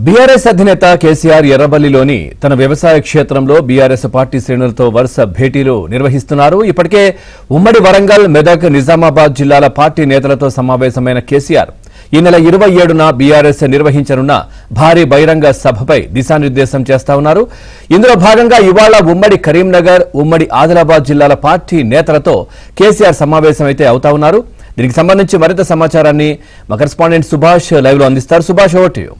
BRS అధినేత కేసీఆర్ ఎర్రబల్లిలోని తన వ్యవసాయ క్షేత్రంలో బీఆర్ఎస్ పార్టీ శ్రేణులతో వరుస భేటీలు నిర్వహిస్తున్నారు. ఇప్పటికే ఉమ్మడి వరంగల్, మెదక్, నిజామాబాద్ జిల్లాల పార్టీ నేతలతో సమావేశమైన కేసీఆర్ ఈ నెల 27న బీఆర్ఎస్ నిర్వహించనున్న భారీ బహిరంగ సభపై దిశానిర్దేశం చేస్తా ఉన్నారు. ఇందులో భాగంగా ఇవాళ ఉమ్మడి కరీంనగర్, ఉమ్మడి ఆదిలాబాద్ జిల్లాల పార్టీ నేతలతో కేసీఆర్ సమావేశం అయితే అవుతా ఉన్నారు. దీనికి సంబంధించి మరింత సమాచారాన్ని మా కరెస్పాండెంట్ సుభాష్ లైవ్ లో అందిస్తారు. Subhash, over to you.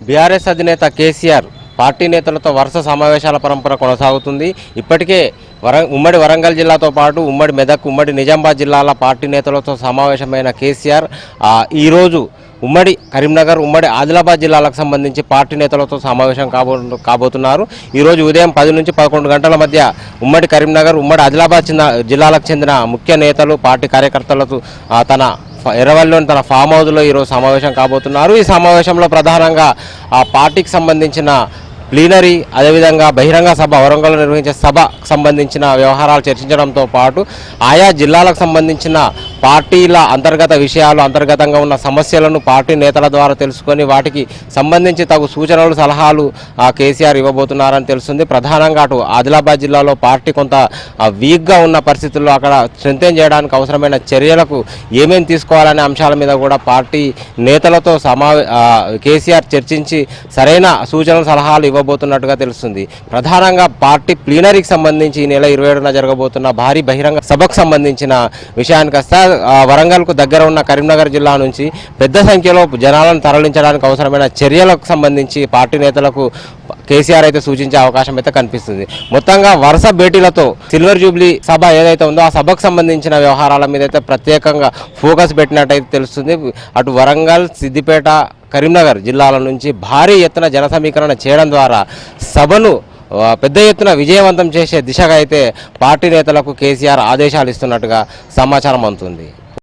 BRS అధినేత కేసీఆర్ పార్టీ నేతలతో వరుస సమావేశాల పరంపర కొనసాగుతుంది. ఇప్పటికే ఉమ్మడి వరంగల్ జిల్లాతో పాటు ఉమ్మడి మెదక్, ఉమ్మడి నిజామాబాద్ జిల్లాల పార్టీ నేతలతో సమావేశమైన కేసీఆర్ ఈరోజు ఉమ్మడి కరీంనగర్, ఉమ్మడి ఆదిలాబాద్ జిల్లాలకు సంబంధించి పార్టీ నేతలతో సమావేశం కాబోతున్నారు. ఈరోజు ఉదయం 10 నుంచి 11 గంటల మధ్య ఉమ్మడి కరీంనగర్, ఉమ్మడి ఆదిలాబాద్ జిల్లాలకు చెందిన ముఖ్య నేతలు, పార్టీ కార్యకర్తలతో తన ఎర్రవల్లిలోని తన ఫామ్ హౌస్లో ఈరోజు సమావేశం కాబోతున్నారు. ఈ సమావేశంలో ప్రధానంగా ఆ పార్టీకి సంబంధించిన ప్లీనరీ, అదేవిధంగా బహిరంగ సభ, వరంగల్లో నిర్వహించే సభకు సంబంధించిన వ్యవహారాలు చర్చించడంతో పాటు ఆయా జిల్లాలకు సంబంధించిన పార్టీల అంతర్గత విషయాలు, అంతర్గతంగా ఉన్న సమస్యలను పార్టీ నేతల ద్వారా తెలుసుకొని వాటికి సంబంధించి తగు సూచనలు, సలహాలు కేసీఆర్ ఇవ్వబోతున్నారని తెలుస్తుంది. ప్రధానంగా అటు ఆదిలాబాద్ జిల్లాలో పార్టీ కొంత వీక్గా ఉన్న పరిస్థితుల్లో అక్కడ స్ట్రెంథెన్ చేయడానికి అవసరమైన చర్యలకు ఏమేమి తీసుకోవాలనే అంశాల మీద కూడా పార్టీ నేతలతో కేసీఆర్ చర్చించి సరైన సూచనలు, సలహాలు ఇవ్వబోతున్నట్టుగా తెలుస్తుంది. ప్రధానంగా పార్టీ ప్లీనరీకి సంబంధించి ఈ నెల 27న జరగబోతున్న భారీ బహిరంగ సభకు సంబంధించిన విషయానికి వస్తే వరంగల్కు దగ్గర ఉన్న కరీంనగర్ జిల్లా నుంచి పెద్ద సంఖ్యలో జనాలను తరలించడానికి అవసరమైన చర్యలకు సంబంధించి పార్టీ నేతలకు కేసీఆర్ అయితే సూచించే అవకాశం అయితే కనిపిస్తుంది. మొత్తంగా వరుస భేటీలతో సిల్వర్ జూబ్లీ సభ ఏదైతే ఉందో ఆ సభకు సంబంధించిన వ్యవహారాల మీద అయితే ప్రత్యేకంగా ఫోకస్ పెట్టినట్టయితే తెలుస్తుంది. అటు వరంగల్, సిద్దిపేట, కరీంనగర్ జిల్లాల నుంచి భారీ ఎత్తున జన సమీకరణ చేయడం ద్వారా సభను పెద్ద ఎత్తున విజయవంతం చేసే దిశగా అయితే పార్టీ నేతలకు కేసీఆర్ ఆదేశాలు ఇస్తున్నట్టుగా సమాచారం అందుతుంది.